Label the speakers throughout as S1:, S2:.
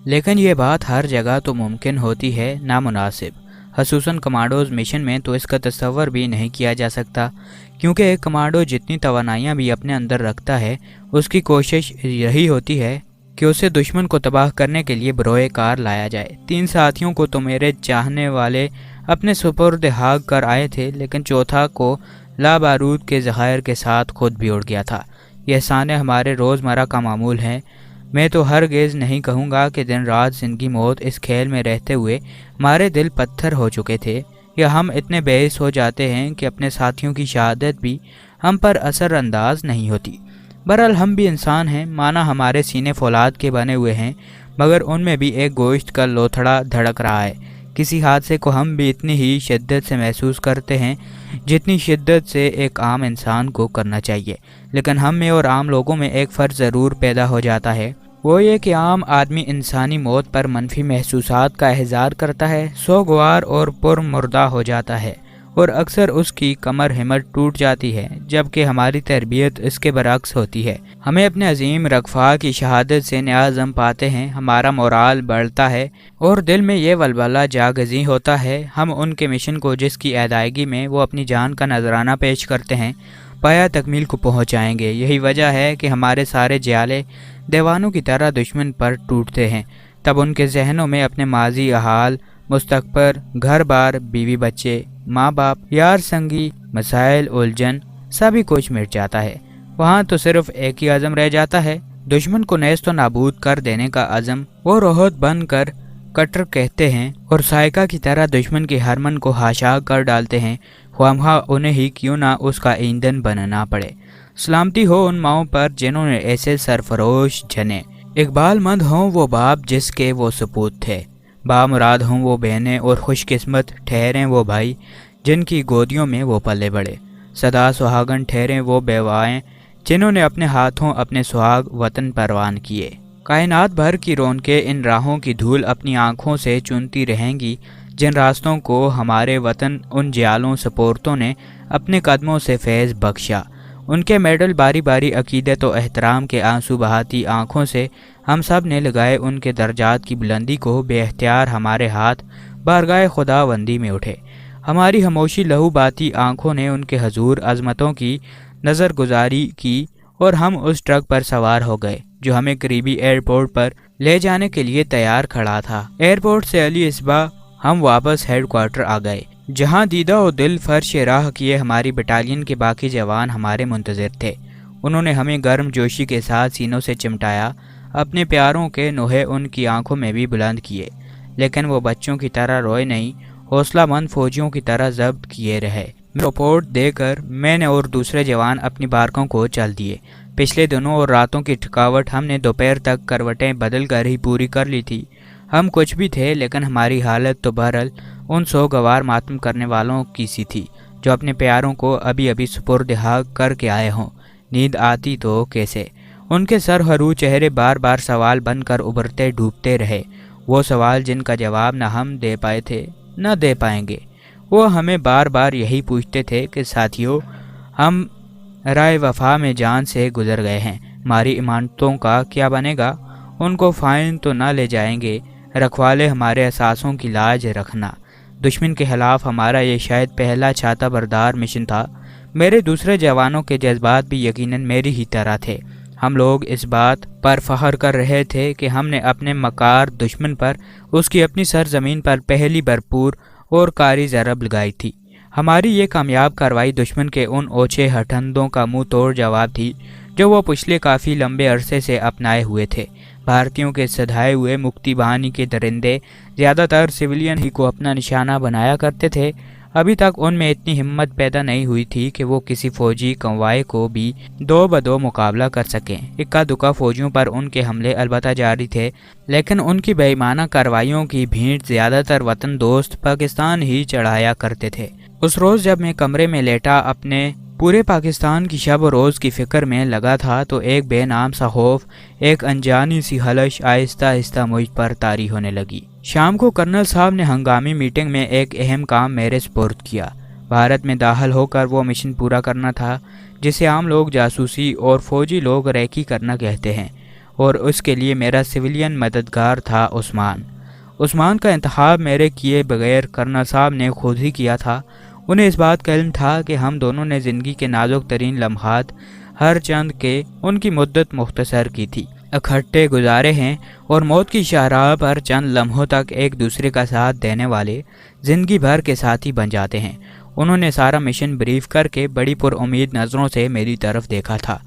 S1: لیکن یہ بات ہر جگہ تو ممکن ہوتی ہے نامناسب، خصوصاً کمانڈوز مشن میں تو اس کا تصور بھی نہیں کیا جا سکتا، کیونکہ ایک کمانڈو جتنی توانائیاں بھی اپنے اندر رکھتا ہے، اس کی کوشش یہی ہوتی ہے کہ اسے دشمن کو تباہ کرنے کے لیے بروئے کار لایا جائے۔ 3 ساتھیوں کو تو میرے چاہنے والے اپنے سپرد حاگ کر آئے تھے، لیکن چوتھا کو لابارود کے ذخائر کے ساتھ خود بھی اڑ گیا تھا۔ یہ احسانے ہمارے روزمرہ کا معمول ہیں۔ میں تو ہرگز نہیں کہوں گا کہ دن رات زندگی موت اس کھیل میں رہتے ہوئے ہمارے دل پتھر ہو چکے تھے، یا ہم اتنے بےحس ہو جاتے ہیں کہ اپنے ساتھیوں کی شہادت بھی ہم پر اثر انداز نہیں ہوتی۔ بہرحال ہم بھی انسان ہیں، مانا ہمارے سینے فولاد کے بنے ہوئے ہیں، مگر ان میں بھی ایک گوشت کا لوتھڑا دھڑک رہا ہے۔ کسی حادثے کو ہم بھی اتنی ہی شدت سے محسوس کرتے ہیں جتنی شدت سے ایک عام انسان کو کرنا چاہیے، لیکن ہم میں اور عام لوگوں میں ایک فرق ضرور پیدا ہو جاتا ہے، وہ یہ کہ عام آدمی انسانی موت پر منفی محسوسات کا اظہار کرتا ہے، سوگوار اور پر مردہ ہو جاتا ہے، اور اکثر اس کی کمر ہمت ٹوٹ جاتی ہے، جبکہ ہماری تربیت اس کے برعکس ہوتی ہے۔ ہمیں اپنے عظیم رکفا کی شہادت سے نعزم پاتے ہیں، ہمارا مورال بڑھتا ہے اور دل میں یہ ولولہ جاگزی ہوتا ہے، ہم ان کے مشن کو جس کی ادائیگی میں وہ اپنی جان کا نذرانہ پیش کرتے ہیں پایا تکمیل کو پہنچائیں گے۔ یہی وجہ ہے کہ ہمارے سارے جیالے دیوانوں کی طرح دشمن پر ٹوٹتے ہیں، تب ان کے ذہنوں میں اپنے ماضی، احال، مستقبل، گھر بار، بیوی بچے، ماں باپ، یار سنگی، مسائل، الجھن سبھی کچھ مٹ جاتا ہے۔ وہاں تو صرف ایک ہی عزم رہ جاتا ہے، دشمن کو نیست و نابود کر دینے کا عزم۔ وہ روحت بن کر کٹر کہتے ہیں اور سائقہ کی طرح دشمن کے ہرمن کو خاشاک کر ڈالتے ہیں، خواہ انہیں ہی کیوں نہ اس کا ایندھن بننا پڑے۔ سلامتی ہو ان ماؤں پر جنہوں نے ایسے سرفروش جنے، اقبال مند ہوں وہ باپ جس کے وہ سپوت تھے، بامراد ہوں وہ بہنیں اور خوش قسمت ٹھہریں وہ بھائی جن کی گودیوں میں وہ پلے بڑھے، سدا سہاگن ٹھہریں وہ بیوائیں جنہوں نے اپنے ہاتھوں اپنے سہاگ وطن پروان کیے۔ کائنات بھر کی رونقیں ان راہوں کی دھول اپنی آنکھوں سے چنتی رہیں گی جن راستوں کو ہمارے وطن ان جیالوں سپورتوں نے اپنے قدموں سے فیض بخشا۔ ان کے میڈل باری باری عقیدت و احترام کے آنسو بہاتی آنکھوں سے ہم سب نے لگائے، ان کے درجات کی بلندی کو بے اختیار ہمارے ہاتھ بارگاہ خداوندی میں اٹھے۔ ہماری خاموشی لہو باتی آنکھوں نے ان کے حضور عظمتوں کی نظر گزاری کی، اور ہم اس ٹرک پر سوار ہو گئے جو ہمیں قریبی ایئرپورٹ پر لے جانے کے لیے تیار کھڑا تھا۔ ایئرپورٹ سے علی اصبح ہم واپس ہیڈ کوارٹر آ گئے، جہاں دیدہ و دل فرش راہ کیے ہماری بٹالین کے باقی جوان ہمارے منتظر تھے۔ انہوں نے ہمیں گرم جوشی کے ساتھ سینوں سے چمٹایا، اپنے پیاروں کے نوحے ان کی آنکھوں میں بھی بلند کیے، لیکن وہ بچوں کی طرح روئے نہیں، حوصلہ مند فوجیوں کی طرح ضبط کیے رہے۔ رپورٹ دے کر میں نے اور دوسرے جوان اپنی بارکوں کو چل دیے۔ پچھلے دنوں اور راتوں کی تھکاوٹ ہم نے دوپہر تک کروٹیں بدل کر ہی پوری کر لی تھی۔ ہم کچھ بھی تھے، لیکن ہماری حالت تو بہرحال ان سوگوار ماتم کرنے والوں کی سی تھی جو اپنے پیاروں کو ابھی ابھی سپرد حاگ کر کے آئے ہوں۔ نیند آتی تو کیسے؟ ان کے سر ہرو چہرے بار بار سوال بن کر ابھرتے ڈوبتے رہے، وہ سوال جن کا جواب نہ ہم دے پائے تھے نہ دے پائیں گے۔ وہ ہمیں بار بار یہی پوچھتے تھے کہ ساتھیو، ہم رائے وفا میں جان سے گزر گئے ہیں، ہماری امانتوں کا کیا بنے گا؟ ان کو فائن تو نہ لے جائیں گے؟ رکھوالے ہمارے اثاثوں کی لاج رکھنا۔ دشمن کے خلاف ہمارا یہ شاید پہلا چھاتا بردار مشن تھا۔ میرے دوسرے جوانوں کے جذبات بھی یقیناً میری ہی طرح تھے۔ ہم لوگ اس بات پر فخر کر رہے تھے کہ ہم نے اپنے مکار دشمن پر اس کی اپنی سرزمین پر پہلی بھرپور اور کاری ضرب لگائی تھی۔ ہماری یہ کامیاب کارروائی دشمن کے ان اوچھے ہٹھندوں کا منہ توڑ جواب تھی جو وہ پچھلے کافی لمبے عرصے سے اپنائے ہوئے تھے۔ بھارتیوں کے سدھائے ہوئے مکتی بہانی کے درندے زیادہ تر سویلین ہی کو اپنا نشانہ بنایا کرتے تھے۔ ابھی تک ان میں اتنی ہمت پیدا نہیں ہوئی تھی کہ وہ کسی فوجی کنوائے کو بھی دو بدو مقابلہ کر سکیں۔ اکا دکا فوجیوں پر ان کے حملے البتہ جاری تھے، لیکن ان کی بے ایمانہ کارروائیوں کی بھینٹ زیادہ تر وطن دوست پاکستان ہی چڑھایا کرتے تھے۔ اس روز جب میں کمرے میں لیٹا اپنے پورے پاکستان کی شب و روز کی فکر میں لگا تھا تو ایک بے نام سا خوف، ایک انجانی سی خلش آہستہ آہستہ مجھ پر طاری ہونے لگی۔ شام کو کرنل صاحب نے ہنگامی میٹنگ میں ایک اہم کام میرے سپرد کیا۔ بھارت میں داخل ہو کر وہ مشن پورا کرنا تھا جسے عام لوگ جاسوسی اور فوجی لوگ ریکی کرنا کہتے ہیں۔ اور اس کے لیے میرا سویلین مددگار تھا عثمان۔ عثمان کا انتخاب میرے کیے بغیر کرنل صاحب نے خود ہی کیا تھا۔ انہیں اس بات کا علم تھا کہ ہم دونوں نے زندگی کے نازک ترین لمحات ہر چند کے ان کی مدت مختصر کی تھی اکٹھے گزارے ہیں، اور موت کی شاہراہ پر چند لمحوں تک ایک دوسرے کا ساتھ دینے والے زندگی بھر کے ساتھی بن جاتے ہیں۔ انہوں نے سارا مشن بریف کر کے بڑی پر امید نظروں سے میری طرف دیکھا تھا۔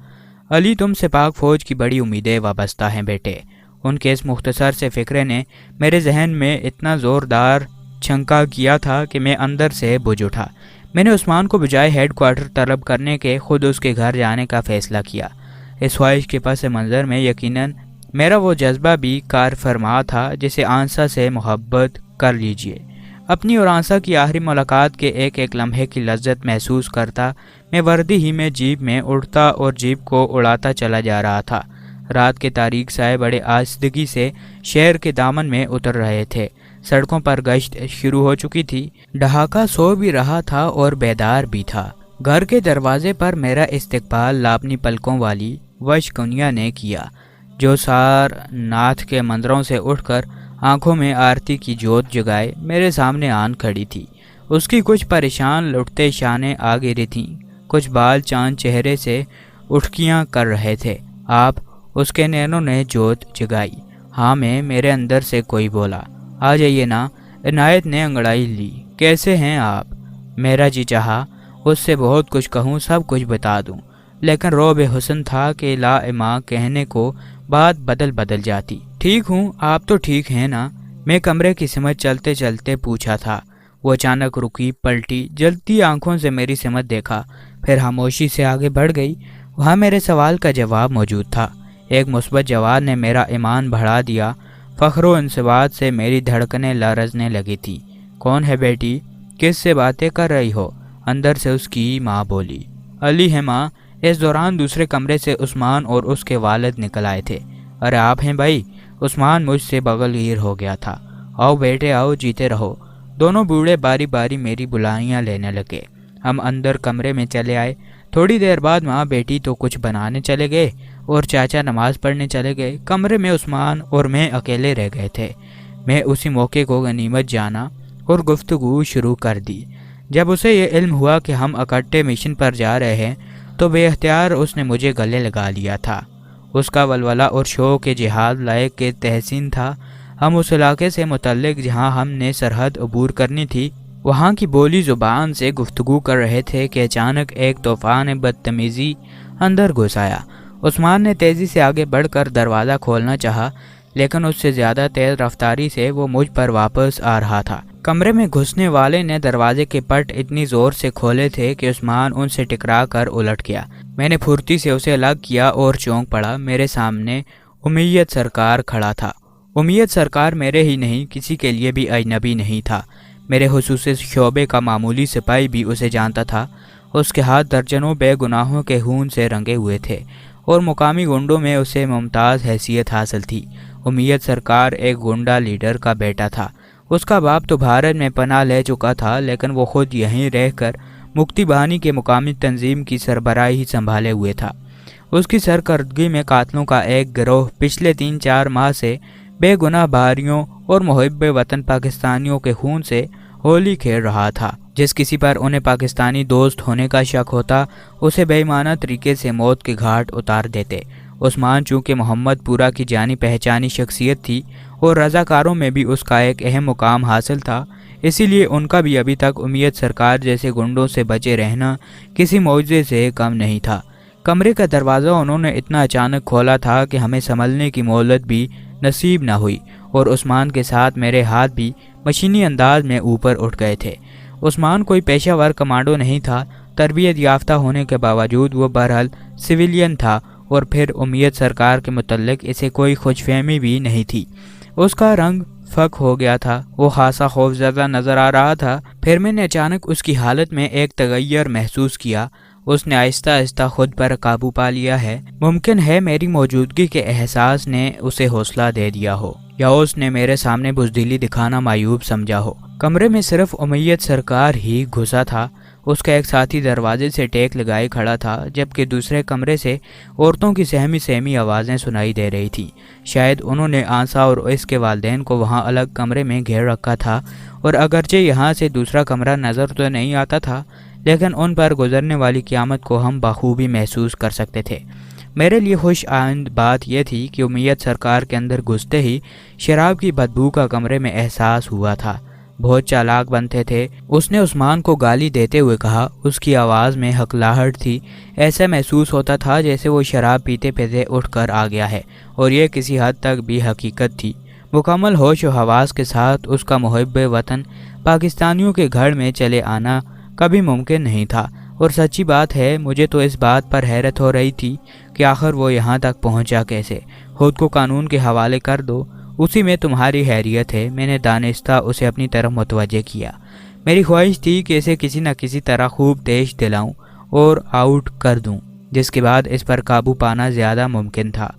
S1: علی، تم سے پاک فوج کی بڑی امیدیں وابستہ ہیں بیٹے۔ ان کے اس مختصر سے فکرے نے میرے ذہن میں اتنا زوردار چھنکا کیا تھا کہ میں اندر سے بجھ اٹھا۔ میں نے عثمان کو بجائے ہیڈ کوارٹر طلب کرنے کے خود اس کے گھر جانے کا فیصلہ کیا۔ اس خواہش کے پس منظر میں یقیناً میرا وہ جذبہ بھی کار فرما تھا جسے آنسا سے محبت کر لیجئے۔ اپنی اور آنسا کی آخری ملاقات کے ایک ایک لمحے کی لذت محسوس کرتا میں وردی ہی میں جیپ میں اڑتا اور جیپ کو اڑاتا چلا جا رہا تھا۔ رات کے تاریک سائے بڑے آہستگی سے شہر کے دامن میں اتر رہے تھے۔ سڑکوں پر گشت شروع ہو چکی تھی۔ ڈھاکہ سو بھی رہا تھا اور بیدار بھی تھا۔ گھر کے دروازے پر میرا استقبال لاپنی پلکوں والی وشکنیا نے کیا، جو سار ناتھ کے مندروں سے اٹھ کر آنکھوں میں آرتی کی جوت جگائے میرے سامنے آن کھڑی تھی۔ اس کی کچھ پریشان لٹتے شانے آ گری تھیں، کچھ بال چاند چہرے سے اٹھکیاں کر رہے تھے۔ آپ، اس کے نینوں نے جوت جگائی۔ ہاں میں، میرے اندر سے کوئی بولا۔ آ جائیے نا۔ عنایت نے انگڑائی لی۔ کیسے ہیں آپ؟ میرا جی چاہا اس سے بہت کچھ کہوں، سب کچھ بتا دوں، لیکن روب حسن تھا کہ لا اما کہنے کو بات بدل جاتی۔ ٹھیک ہوں، آپ تو ٹھیک ہیں نا؟ میں کمرے کی سمت چلتے چلتے پوچھا تھا۔ وہ اچانک رکی، پلٹی، جلتی آنکھوں سے میری سمت دیکھا، پھر خاموشی سے آگے بڑھ گئی۔ وہاں میرے سوال کا جواب موجود تھا۔ ایک مثبت جواب نے میرا ایمان بڑھا دیا۔ فخر و انصبات سے میری دھڑکنیں لرزنے لگی تھی۔ کون ہے بیٹی؟ کس سے باتیں کر رہی ہو؟ اندر سے اس کی ماں بولی۔ علی ہے ماں۔ اس دوران دوسرے کمرے سے عثمان اور اس کے والد نکل آئے تھے۔ ارے آپ ہیں بھائی؟ عثمان مجھ سے بغل گیر ہو گیا تھا۔ آؤ بیٹے آؤ، جیتے رہو۔ دونوں بوڑھے باری باری میری بلائیاں لینے لگے۔ ہم اندر کمرے میں چلے آئے۔ تھوڑی دیر بعد ماں بیٹی تو کچھ بنانے چلے گئے اور چاچا نماز پڑھنے چلے گئے۔ کمرے میں عثمان اور میں اکیلے رہ گئے تھے۔ میں اسی موقع کو غنیمت جانا اور گفتگو شروع کر دی۔ جب اسے یہ علم ہوا کہ ہم اکٹھے مشن پر جا رہے ہیں تو بے اختیار اس نے مجھے گلے لگا لیا تھا۔ اس کا ولولہ اور شوق جہاد لائق کے تحسین تھا۔ ہم اس علاقے سے متعلق جہاں ہم نے سرحد عبور کرنی تھی، وہاں کی بولی زبان سے گفتگو کر رہے تھے کہ اچانک ایک طوفان بدتمیزی اندر گھس آیا۔ عثمان نے تیزی سے آگے بڑھ کر دروازہ کھولنا چاہا، لیکن اس سے زیادہ تیز رفتاری سے وہ مجھ پر واپس آ رہا تھا۔ کمرے میں گھسنے والے نے دروازے کے پٹ اتنی زور سے کھولے تھے کہ عثمان ان سے ٹکرا کر الٹ گیا۔ میں نے پھرتی سے اسے الگ کیا اور چونک پڑا۔ میرے سامنے امیت سرکار کھڑا تھا۔ امیت سرکار میرے ہی نہیں، کسی کے لیے بھی اجنبی نہیں تھا۔ میرے خصوصی شعبے کا معمولی سپاہی بھی اسے جانتا تھا۔ اس کے ہاتھ درجنوں بے گناہوں کے خون سے رنگے ہوئے تھے اور مقامی گنڈوں میں اسے ممتاز حیثیت حاصل تھی۔ امیت سرکار ایک گنڈا لیڈر کا بیٹا تھا۔ اس کا باپ تو بھارت میں پناہ لے چکا تھا، لیکن وہ خود یہیں رہ کر مکتی بہانی کے مقامی تنظیم کی سربراہی سنبھالے ہوئے تھا۔ اس کی سرکردگی میں قاتلوں کا ایک گروہ پچھلے 3-4 ماہ سے بے گناہ بھاریوں اور محب وطن پاکستانیوں کے خون سے ہولی کھیل رہا تھا۔ جس کسی پر انہیں پاکستانی دوست ہونے کا شک ہوتا، اسے بے ایمانہ طریقے سے موت کے گھاٹ اتار دیتے۔ عثمان چونکہ محمد پورہ کی جانی پہچانی شخصیت تھی اور رضاکاروں میں بھی اس کا ایک اہم مقام حاصل تھا، اسی لیے ان کا بھی ابھی تک امیت سرکار جیسے گنڈوں سے بچے رہنا کسی معجزے سے کم نہیں تھا۔ کمرے کا دروازہ انہوں نے اتنا اچانک کھولا تھا کہ ہمیں سنبھلنے کی مہلت بھی نصیب نہ ہوئی، اور عثمان کے ساتھ میرے ہاتھ بھی مشینی انداز میں اوپر اٹھ گئے تھے۔ عثمان کوئی پیشہ ور کمانڈو نہیں تھا۔ تربیت یافتہ ہونے کے باوجود وہ بہرحال سویلین تھا، اور پھر امیت سرکار کے متعلق اسے کوئی خوش فہمی بھی نہیں تھی۔ اس کا رنگ فک ہو گیا تھا، وہ خاصا خوفزدہ نظر آ رہا تھا۔ پھر میں نے اچانک اس کی حالت میں ایک تغیر محسوس کیا۔ اس نے آہستہ آہستہ خود پر قابو پا لیا ہے۔ ممکن ہے میری موجودگی کے احساس نے اسے حوصلہ دے دیا ہو، یا اس نے میرے سامنے بزدلی دکھانا معیوب سمجھا ہو۔ کمرے میں صرف امیت سرکار ہی گھسا تھا۔ اس کا ایک ساتھی دروازے سے ٹیک لگائے کھڑا تھا، جبکہ دوسرے کمرے سے عورتوں کی سہمی سہمی آوازیں سنائی دے رہی تھیں۔ شاید انہوں نے آنسا اور اس کے والدین کو وہاں الگ کمرے میں گھیر رکھا تھا، اور اگرچہ یہاں سے دوسرا کمرہ نظر تو نہیں آتا تھا، لیکن ان پر گزرنے والی قیامت کو ہم بخوبی محسوس کر سکتے تھے۔ میرے لیے خوش آئند بات یہ تھی کہ امیت سرکار کے اندر گھستے ہی شراب کی بدبو کا کمرے میں احساس ہوا تھا۔ بہت چالاک بنتے تھے۔ اس نے عثمان کو گالی دیتے ہوئے کہا، اس کی آواز میں ہکلاہٹ تھی۔ ایسا محسوس ہوتا تھا جیسے وہ شراب پیتے پیتے اٹھ کر آ گیا ہے، اور یہ کسی حد تک بھی حقیقت تھی۔ مکمل ہوش و حواس کے ساتھ اس کا محب وطن پاکستانیوں کے گھر میں چلے آنا کبھی ممکن نہیں تھا، اور سچی بات ہے مجھے تو اس بات پر حیرت ہو رہی تھی کہ آخر وہ یہاں تک پہنچا کیسے۔ خود کو قانون کے حوالے کر دو، اسی میں تمہاری خیریت ہے۔ میں نے دانستہ اسے اپنی طرف متوجہ کیا۔ میری خواہش تھی کہ اسے کسی نہ کسی طرح خوب تیش دلاؤں اور آؤٹ کر دوں، جس کے بعد اس پر قابو پانا زیادہ ممکن تھا۔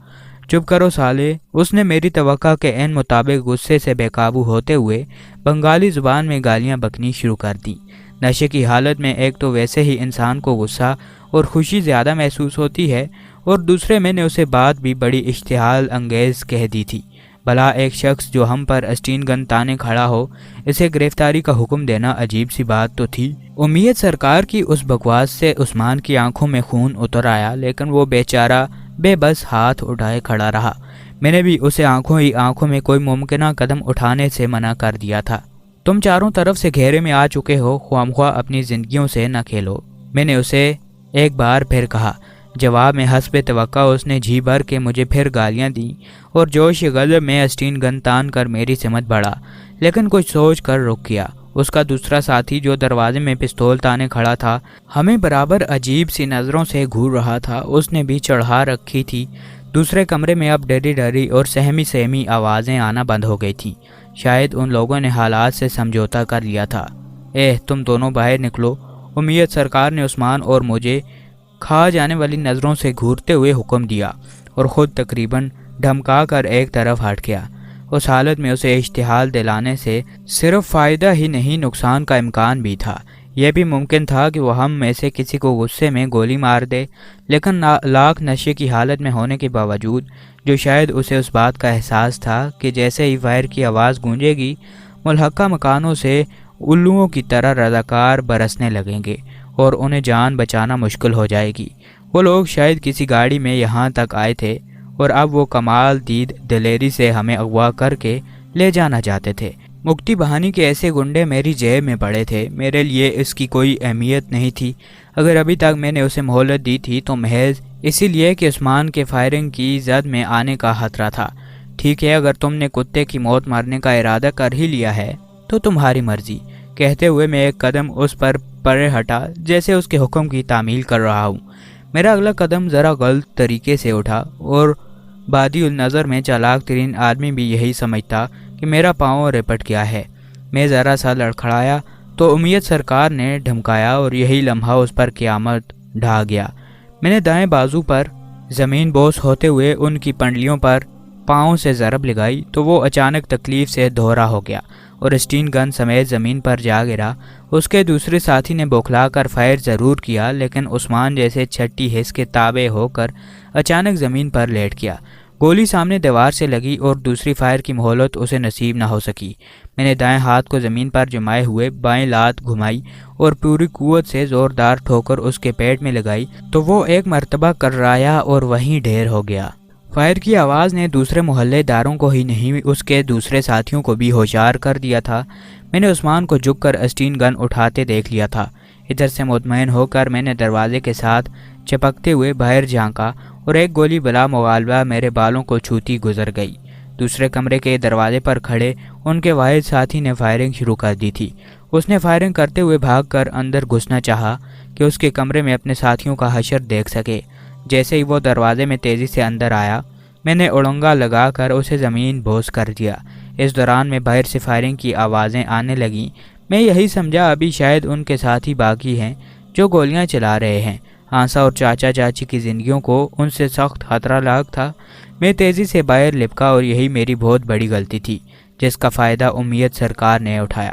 S1: چپ کرو سالے، اس نے میری توقع کے عین مطابق غصے سے بے قابو ہوتے ہوئے بنگالی زبان میں گالیاں بکنی شروع کر دیں۔ نشے کی حالت میں ایک تو ویسے ہی انسان کو غصہ اور خوشی زیادہ محسوس ہوتی ہے، اور دوسرے میں نے اسے بات بھی بڑی اشتعال انگیز کہہ دی تھی۔ بھلا ایک شخص جو ہم پر اسٹین گن تانے کھڑا ہو، اسے گرفتاری کا حکم دینا عجیب سی بات تو تھی۔ امیت سرکار کی اس بکواس سے عثمان کی آنکھوں میں خون اتر آیا، لیکن وہ بیچارہ بے بس ہاتھ اٹھائے کھڑا رہا۔ میں نے بھی اسے آنکھوں ہی آنکھوں میں کوئی ممکنہ قدم اٹھانے سے منع کر دیا تھا۔ تم چاروں طرف سے گھیرے میں آ چکے ہو، خواہ اپنی زندگیوں سے نہ کھیلو، میں نے اسے ایک بار پھر کہا۔ جواب میں حسب توقع اس نے جی بھر کے مجھے پھر گالیاں دیں، اور جوش غضب میں اسٹین گن تان کر میری سمت بڑھا، لیکن کچھ سوچ کر رک گیا۔ اس کا دوسرا ساتھی جو دروازے میں پستول تانے کھڑا تھا، ہمیں برابر عجیب سی نظروں سے گھور رہا تھا۔ اس نے بھی چڑھا رکھی تھی۔ دوسرے کمرے میں اب ڈری ڈری اور سہمی سہمی آوازیں آنا بند ہو گئی تھیں۔ شاید ان لوگوں نے حالات سے سمجھوتا کر لیا تھا۔ تم دونوں باہر نکلو، امیت سرکار نے عثمان اور مجھے کھا جانے والی نظروں سے گھورتے ہوئے حکم دیا، اور خود تقریباً دھمکا کر ایک طرف ہٹ گیا۔ اس حالت میں اسے اشتعال دلانے سے صرف فائدہ ہی نہیں، نقصان کا امکان بھی تھا۔ یہ بھی ممکن تھا کہ وہ ہم میں سے کسی کو غصے میں گولی مار دے، لیکن لاکھ نشے کی حالت میں ہونے کے باوجود جو شاید اسے اس بات کا احساس تھا کہ جیسے ہی فائر کی آواز گونجے گی، ملحقہ مکانوں سے الوؤں کی طرح رضاکار برسنے لگیں گے اور انہیں جان بچانا مشکل ہو جائے گی۔ وہ لوگ شاید کسی گاڑی میں یہاں تک آئے تھے، اور اب وہ کمال دید دلیری سے ہمیں اغوا کر کے لے جانا چاہتے تھے۔ مکتی بہانی کے ایسے گنڈے میری جیب میں پڑے تھے۔ میرے لیے اس کی کوئی اہمیت نہیں تھی۔ اگر ابھی تک میں نے اسے مہلت دی تھی تو محض اسی لیے کہ عثمان کے فائرنگ کی زد میں آنے کا خطرہ تھا۔ ٹھیک ہے، اگر تم نے کتے کی موت مارنے کا ارادہ کر ہی لیا ہے تو تمہاری مرضی، کہتے ہوئے میں ایک قدم اس پر پرے ہٹا، جیسے اس کے حکم کی تعمیل کر رہا ہوں۔ میرا اگلا قدم ذرا غلط طریقے سے اٹھا، اور بادی النظر میں چالاک ترین آدمی بھی یہی سمجھتا کہ میرا پاؤں رپٹ گیا ہے۔ میں ذرا سا لڑکھڑایا تو امیت سرکار نے دھمکایا، اور یہی لمحہ اس پر قیامت ڈھا گیا۔ میں نے دائیں بازو پر زمین بوس ہوتے ہوئے ان کی پنڈلیوں پر پاؤں سے ضرب لگائی تو وہ اچانک تکلیف سے دھورا ہو گیا اور اسٹین گن سمیت زمین پر جا گرا۔ اس کے دوسرے ساتھی نے بوکھلا کر فائر ضرور کیا، لیکن عثمان جیسے چھٹی حس کے تابع ہو کر اچانک زمین پر لیٹ گیا۔ گولی سامنے دیوار سے لگی اور دوسری فائر کی مہلت اسے نصیب نہ ہو سکی۔ میں نے دائیں ہاتھ کو زمین پر جمائے ہوئے بائیں لات گھمائی اور پوری قوت سے زوردار ٹھوکر اس کے پیٹ میں لگائی تو وہ ایک مرتبہ کررایا اور وہیں ڈھیر ہو گیا۔ فائر کی آواز نے دوسرے محلے داروں کو ہی نہیں، اس کے دوسرے ساتھیوں کو بھی ہوشیار کر دیا تھا۔ میں نے عثمان کو جھک کر اسٹین گن اٹھاتے دیکھ لیا تھا۔ ادھر سے مطمئن ہو کر میں نے دروازے کے ساتھ چپکتے ہوئے باہر جھانکا، اور ایک گولی بلا مغالبہ میرے بالوں کو چھوتی گزر گئی۔ دوسرے کمرے کے دروازے پر کھڑے ان کے واحد ساتھی نے فائرنگ شروع کر دی تھی۔ اس نے فائرنگ کرتے ہوئے بھاگ کر اندر گھسنا چاہا کہ اس کے کمرے میں اپنے ساتھیوں کا حشر دیکھ سکے۔ جیسے ہی وہ دروازے میں تیزی سے اندر آیا، میں نے اڑنگا لگا کر اسے زمین بوس کر دیا۔ اس دوران میں باہر سے فائرنگ کی آوازیں آنے لگیں۔ میں یہی سمجھا ابھی شاید ان کے ساتھی باقی ہیں جو گولیاں چلا رہے ہیں۔ آنسا اور چاچا چاچی کی زندگیوں کو ان سے سخت خطرہ لاحق تھا۔ میں تیزی سے باہر لپکا، اور یہی میری بہت بڑی غلطی تھی جس کا فائدہ امیت سرکار نے اٹھایا۔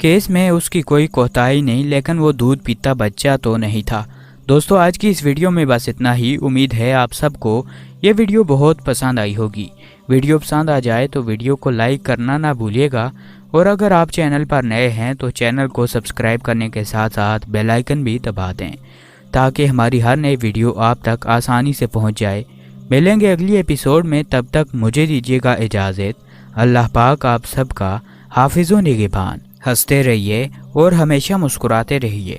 S1: کہ اس میں اس کی کوئی کوتاہی نہیں، لیکن وہ دودھ پیتا بچہ تو نہیں تھا۔ دوستو آج کی اس ویڈیو میں بس اتنا ہی۔ امید ہے آپ سب کو یہ ویڈیو بہت پسند آئی ہوگی۔ ویڈیو پسند آ جائے تو ویڈیو کو لائک کرنا نہ بھولیے گا، اور اگر آپ چینل پر نئے ہیں تو چینل کو سبسکرائب کرنے کے ساتھ ساتھ بیل آئیکن بھی دبا دیں تاکہ ہماری ہر نئی ویڈیو آپ تک آسانی سے پہنچ جائے۔ ملیں گے اگلی ایپیسوڈ میں، تب تک مجھے دیجیے گا اجازت۔ اللہ پاک آپ سب کا حافظ و نگہبان۔ ہنستے رہیے اور ہمیشہ مسکراتے رہیے۔